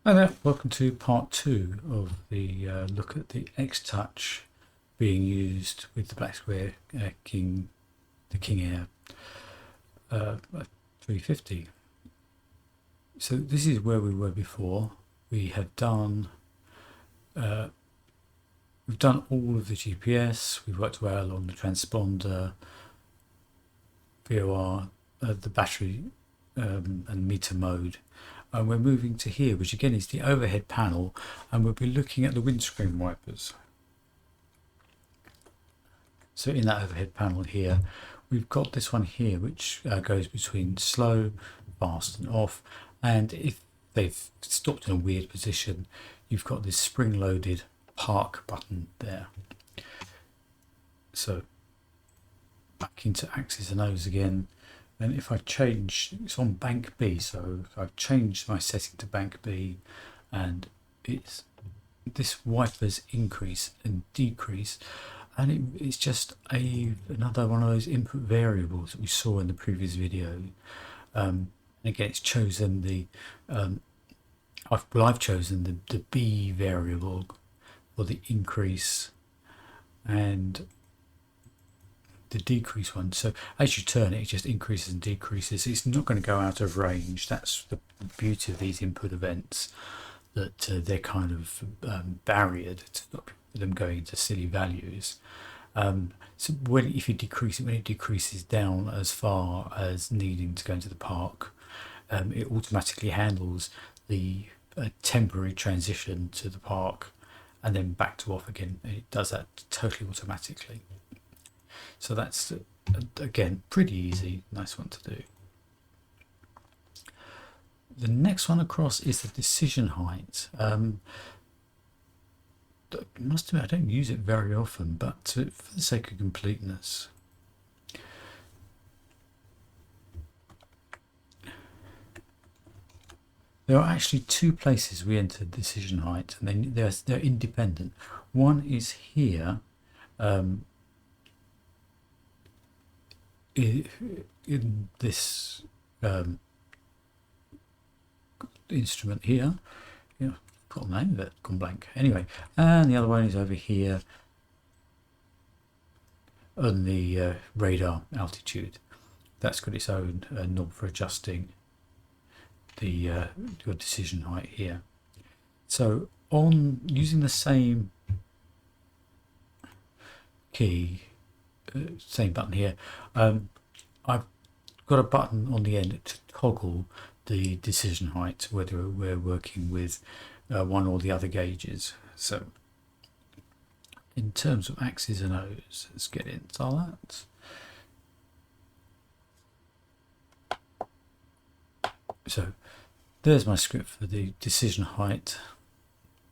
Hi there, welcome to part two of the look at the X-Touch being used with the Black Square the King Air 350. So this is where we were before. We have done we've done all of the GPS. We've worked well on the transponder, VOR, the battery, and meter mode. And we're moving to here, which again is the overhead panel, and we'll be looking at the windscreen wipers. So in that overhead panel here, we've got this one here, which goes between slow, fast and off. And if they've stopped in a weird position, you've got this spring-loaded park button there. So back into axis and O's again. And if I change, it's on bank B, so I've changed my setting to bank B, and it's this wipers increase and decrease, and it's just another one of those input variables that we saw in the previous video. Again, it's chosen the I've chosen the B variable for the increase and the decrease one. So as you turn it, it just increases and decreases. It's not going to go out of range. That's the beauty of these input events, that they're kind of barriered to stop them going into silly values. So if you decrease it, when it decreases down as far as needing to go into the park, it automatically handles the temporary transition to the park and then back to off again. It does that totally automatically. So that's, again, pretty easy, nice one to do. The next one across is the decision height. I must admit, I don't use it very often, but for the sake of completeness. There are actually two places we enter decision height, and they're independent. One is here, in this instrument here. Yeah, got the name of it, gone blank. Anyway, and the other one is over here on the radar altitude. That's got its own knob for adjusting the your decision height here. So on using the same key, same button here, I've got a button on the end to toggle the decision height, whether we're working with one or the other gauges. So in terms of axes and O's, let's get into that. So there's my script for the decision height.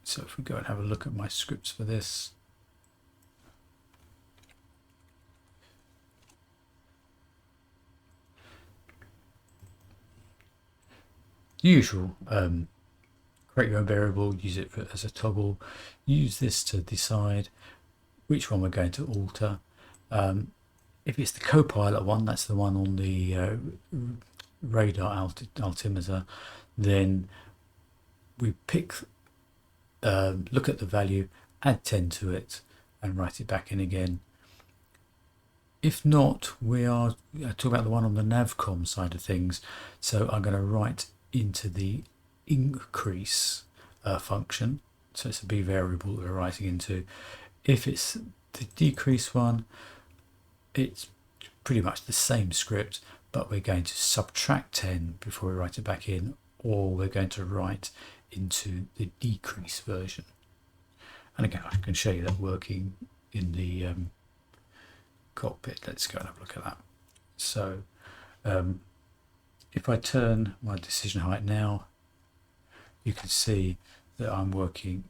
So if we go and have a look at my scripts for this, usual, create your own variable, use it as a toggle, use this to decide which one we're going to alter. If it's the Copilot one, that's the one on the radar altimeter, then we pick, look at the value, add 10 to it and write it back in again. If not, we are talking about the one on the Navcom side of things, so I'm going to write into the increase function. So it's a B variable that we're writing into. If it's the decrease one, it's pretty much the same script, but we're going to subtract 10 before we write it back in, or we're going to write into the decrease version. And again, I can show you that working in the cockpit. Let's go and have a look at that. So if I turn my decision height now, you can see that I'm working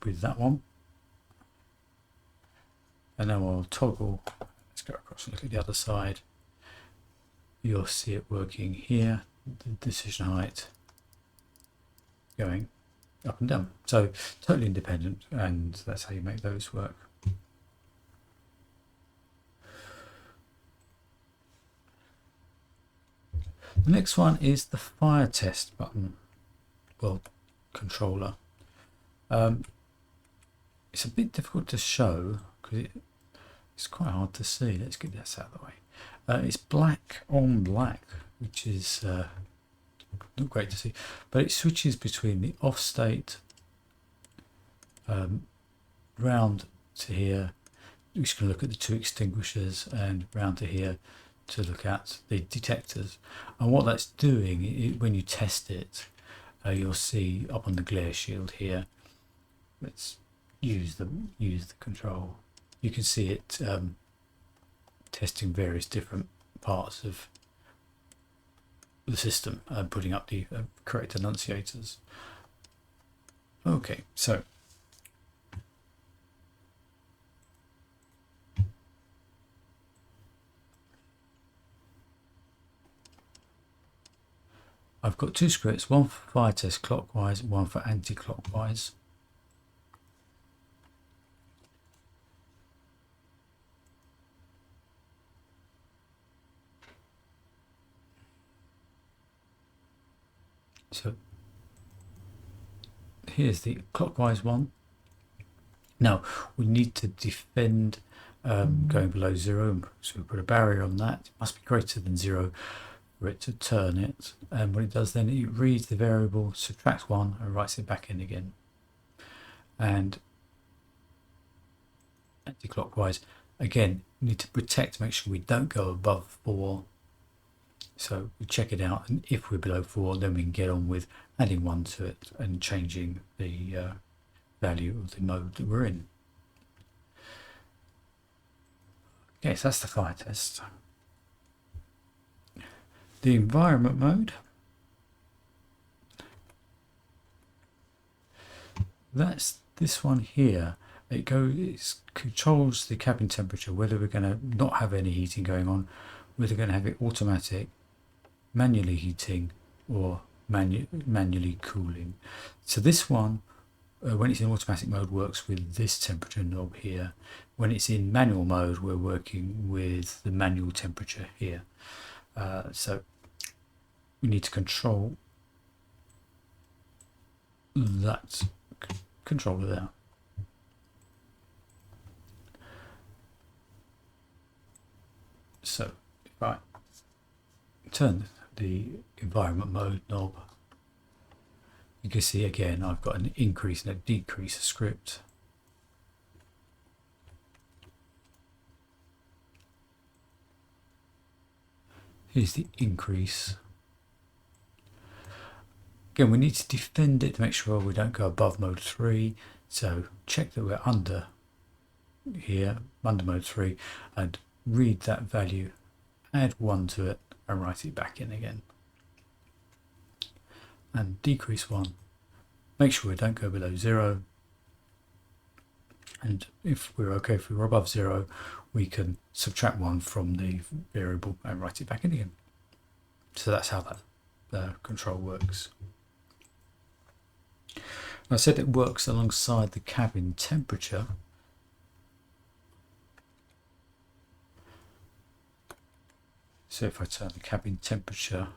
with that one. And now I'll toggle. Let's go across and look at the other side. You'll see it working here, the decision height going up and down. So totally independent, and that's how you make those work. The next one is the fire test button. Well, controller. It's a bit difficult to show because it's quite hard to see. Let's get this out of the way. It's black on black, which is not great to see, but it switches between the off state round to here. We're just going to look at the two extinguishers, and round to here to look at the detectors. And what that's doing, when you test it, you'll see up on the glare shield here. Let's use the control. You can see it testing various different parts of the system and putting up the correct enunciators. Okay, so I've got two scripts, one for fire test clockwise, one for anti-clockwise. So here's the clockwise one. Now we need to defend going below 0, so we put a barrier on that. It must be greater than 0 for it to turn it, and what it does then, it reads the variable, subtracts 1 and writes it back in again. And anti-clockwise, again, we need to protect, make sure we don't go above 4. So we check it out, and if we're below 4, then we can get on with adding 1 to it and changing the value of the mode that we're in. Okay, so that's the fire test. The environment mode, that's this one here. It controls the cabin temperature, whether we're going to not have any heating going on, whether we're going to have it automatic, manually heating, or manually cooling. So this one, when it's in automatic mode, works with this temperature knob here. When it's in manual mode, we're working with the manual temperature here. So we need to control that controller there. So if I turn the environment mode knob, you can see again I've got an increase and a decrease script. Here's the increase. Again, we need to defend it to make sure we don't go above mode 3. So check that we're under here, under mode 3, and read that value, add 1 to it, and write it back in again. And decrease 1. Make sure we don't go below 0. And if we're okay, if we're above 0, we can subtract 1 from the variable and write it back in again. So that's how that control works. I said it works alongside the cabin temperature. So if I turn the cabin temperature,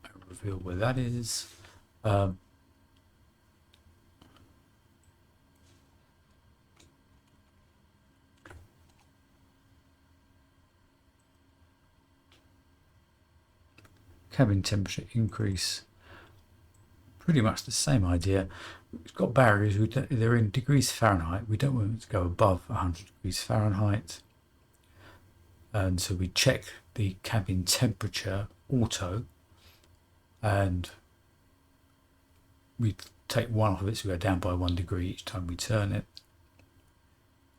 I reveal where that is. Cabin temperature increase, pretty much the same idea. It's got barriers, they're in degrees Fahrenheit. We don't want it to go above 100 degrees Fahrenheit. And so we check the cabin temperature auto, and we take 1 off of it, so we go down by 1 degree each time we turn it,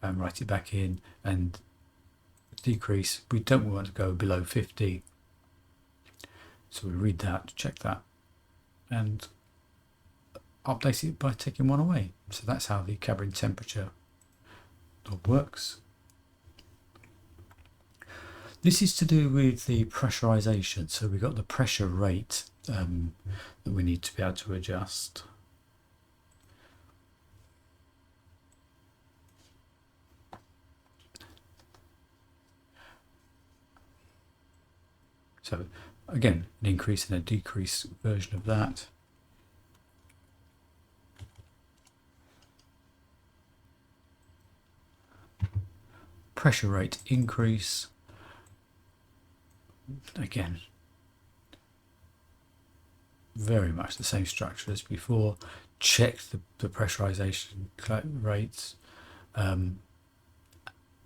and write it back in. And decrease, we don't want to go below 50. So we read that, check that, and update it by taking 1 away. So that's how the cabin temperature knob works. This is to do with the pressurization. So we've got the pressure rate that we need to be able to adjust. So again, an increase and a decrease version of that. pressure rate increase. Again, very much the same structure as before. Check the pressurization rates.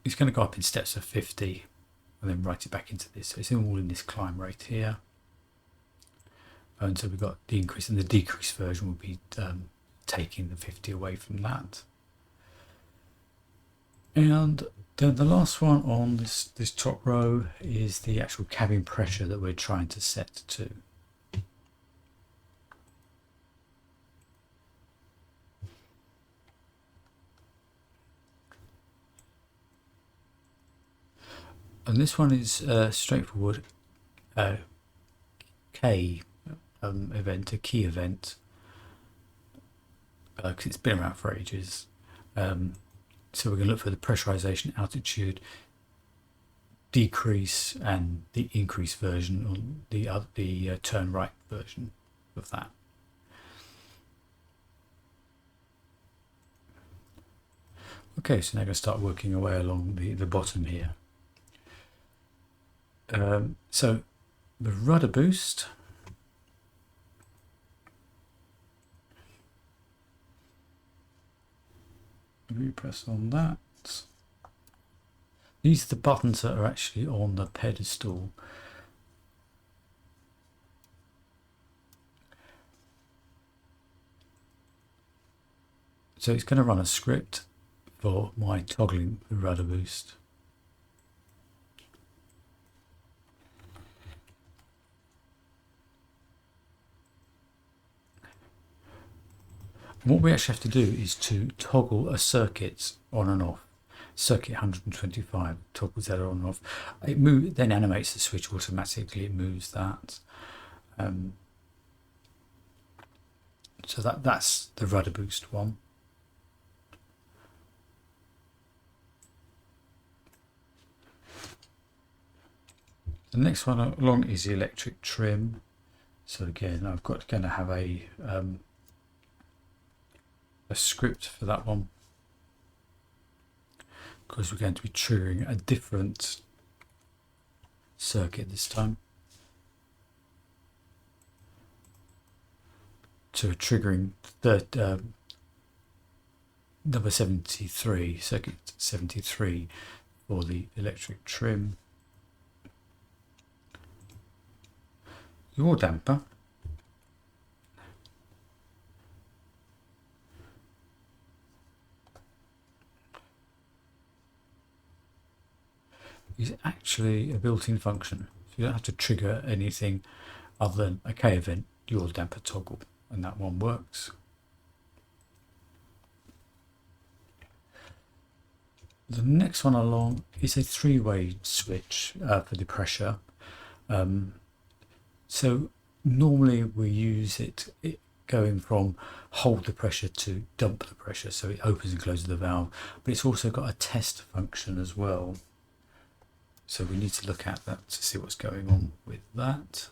It's going to go up in steps of 50 and then write it back into this. So it's all in this climb rate here. And so we've got the increase, and the decrease version will be taking the 50 away from that. And then the last one on this top row is the actual cabin pressure that we're trying to set to. And this one is straightforward. K event, a key event, because it's been around for ages. So we're going to look for the pressurization, altitude, decrease, and the increase version on the turn right version of that. Okay, so now I'm going to start working our way along the bottom here. So the rudder boost. We press on that. These are the buttons that are actually on the pedestal. So it's going to run a script for my toggling the rudder boost. And what we actually have to do is to toggle a circuit on and off. Circuit 125 toggles that on and off. It then animates the switch automatically. It moves that. So that's the rudder boost one. The next one along is the electric trim. So again, I've got going to have a script for that one, because we're going to be triggering a different circuit this time. So we're triggering the number 73, circuit 73 for the electric trim. Your damper. Is actually a built-in function. So you don't have to trigger anything other than a K event, your damper toggle, and that one works. The next one along is a three-way switch for the pressure. So normally we use it going from hold the pressure to dump the pressure, so it opens and closes the valve, but it's also got a test function as well. So we need to look at that to see what's going on with that.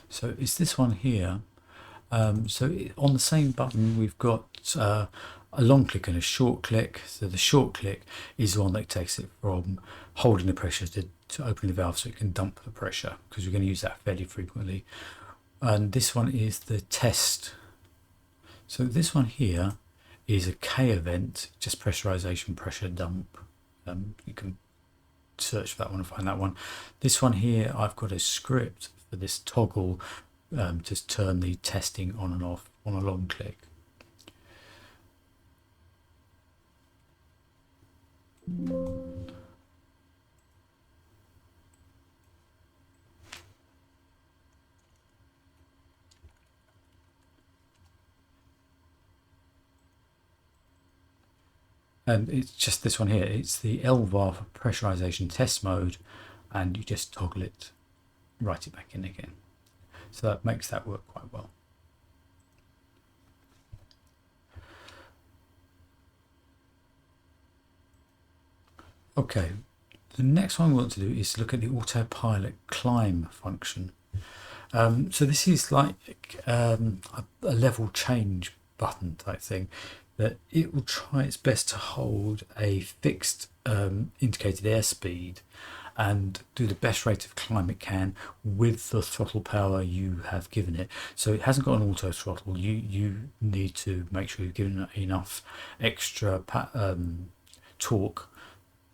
So it's this one here. So on the same button we've got a long click and a short click. So the short click is the one that takes it from holding the pressure to opening the valve so it can dump the pressure, because we're going to use that fairly frequently. And this one is the test. So this one here is a K event, just pressurization, pressure dump. You can search for that one and find that one. This one here, I've got a script for this toggle to turn the testing on and off on a long click. And it's just this one here. It's the LVAR pressurization test mode, and you just toggle it, write it back in again. So that makes that work quite well. Okay, the next one we want to do is look at the autopilot climb function. So this is like a level change button type thing, that it will try its best to hold a fixed indicated airspeed and do the best rate of climb it can with the throttle power you have given it. So it hasn't got an auto throttle. You need to make sure you've given it enough extra torque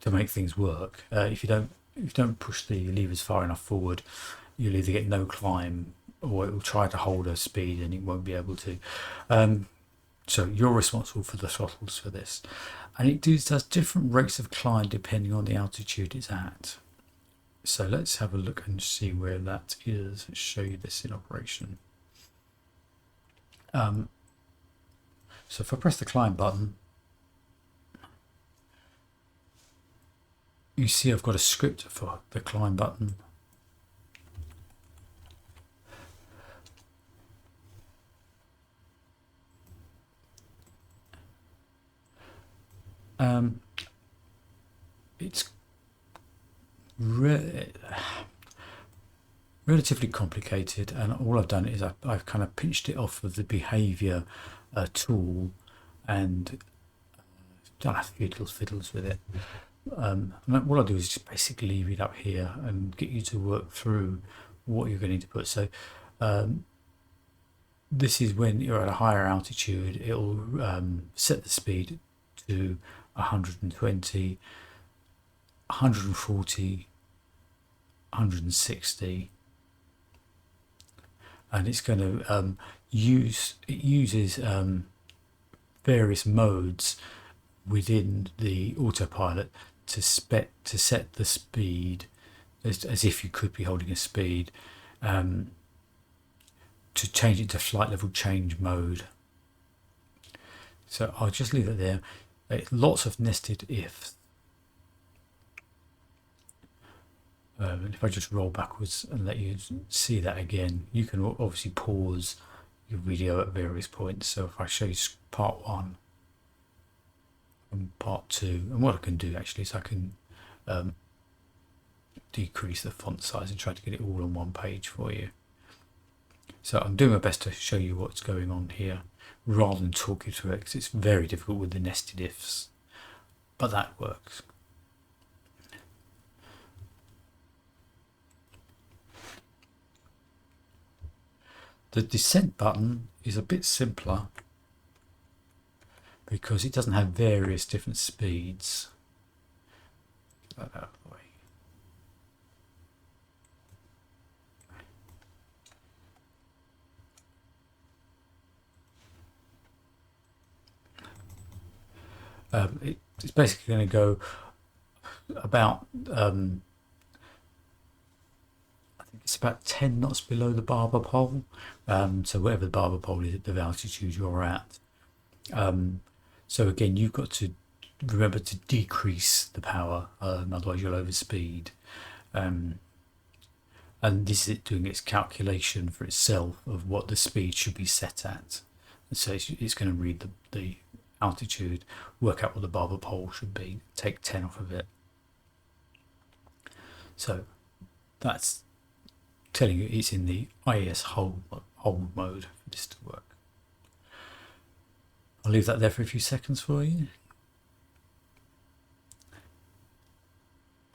to make things work. If you don't push the levers far enough forward, you'll either get no climb or it will try to hold a speed and it won't be able to. So you're responsible for the throttles for this, and it does different rates of climb depending on the altitude it's at. So let's have a look and see where that is. Let's show you this in operation. So if I press the climb button, you see I've got a script for the climb button. It's relatively complicated, and all I've done is I've kind of pinched it off of the behavior tool and done a few little fiddles with it. And what I'll do is just basically leave it up here and get you to work through what you're going to put. So this is when you're at a higher altitude, it'll set the speed to 120, 140, 160, and it's going to uses various modes within the autopilot to set the speed as if you could be holding a speed, to change it to flight level change mode. So I'll just leave it there. Lots of nested ifs. And if I just roll backwards and let you see that again, you can obviously pause your video at various points. So if I show you part 1 and part 2, and what I can do actually is I can decrease the font size and try to get it all on one page for you. So I'm doing my best to show you what's going on here rather than talk you through it, because it's very difficult with the nested ifs, but that works. The descent button is a bit simpler because it doesn't have various different speeds. Get that out of the way. It's basically going to go about it's about 10 knots below the barber pole, so whatever the barber pole is at the altitude you're at. So again, you've got to remember to decrease the power, otherwise you'll overspeed. And this is it doing its calculation for itself of what the speed should be set at. And so it's going to read the altitude, work out what the barber pole should be, take 10 off of it. So that's telling you it's in the IAS hold mode for this to work. I'll leave that there for a few seconds for you.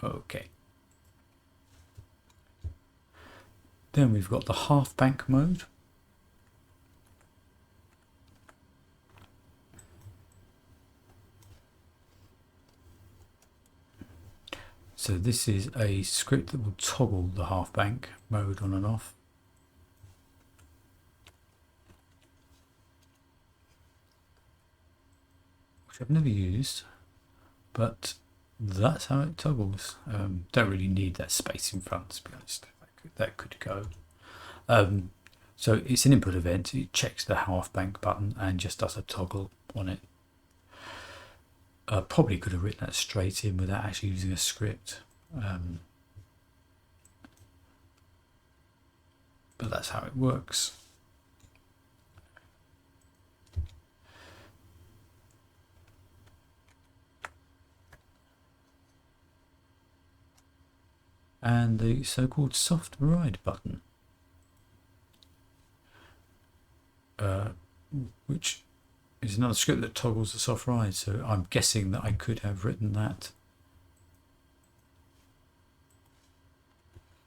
Okay. Then we've got the half bank mode. So this is a script that will toggle the half bank mode on and off. Which I've never used, but that's how it toggles. Don't really need that space in front, to be honest. That could go. So it's an input event. It checks the half bank button and just does a toggle on it. Probably could have written that straight in without actually using a script, but that's how it works. And the so-called soft ride button. which is another script that toggles the soft ride. So I'm guessing that I could have written that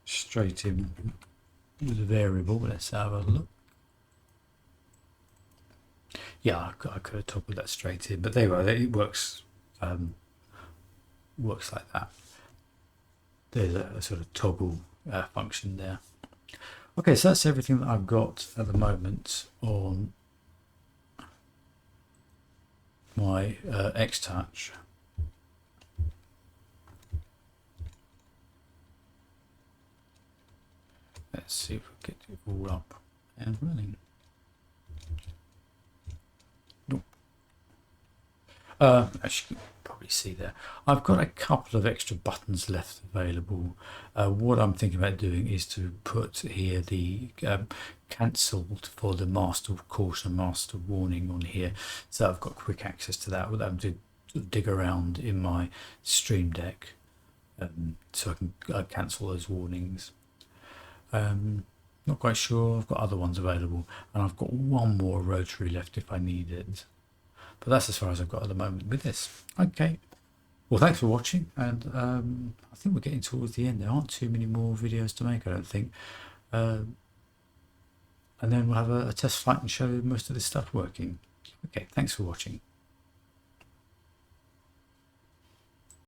straight in with a variable. Let's have a look. Yeah, I could have toggled that straight in, but there you go. It works. Works like that. There's a sort of toggle function there. Okay, so that's everything that I've got at the moment on my X-Touch. Let's see if we get it all up and running. Nope. As you can probably see there, I've got a couple of extra buttons left available. What I'm thinking about doing is to put here the cancelled for the master caution, master warning on here, so I've got quick access to that without having to dig around in my Stream Deck, so I can cancel those warnings. Not quite sure. I've got other ones available, and I've got one more rotary left if I need it. But that's as far as I've got at the moment with this. Okay. Well, thanks for watching, and I think we're getting towards the end. There aren't too many more videos to make, I don't think. And then we'll have a test flight and show most of this stuff working. Okay, thanks for watching.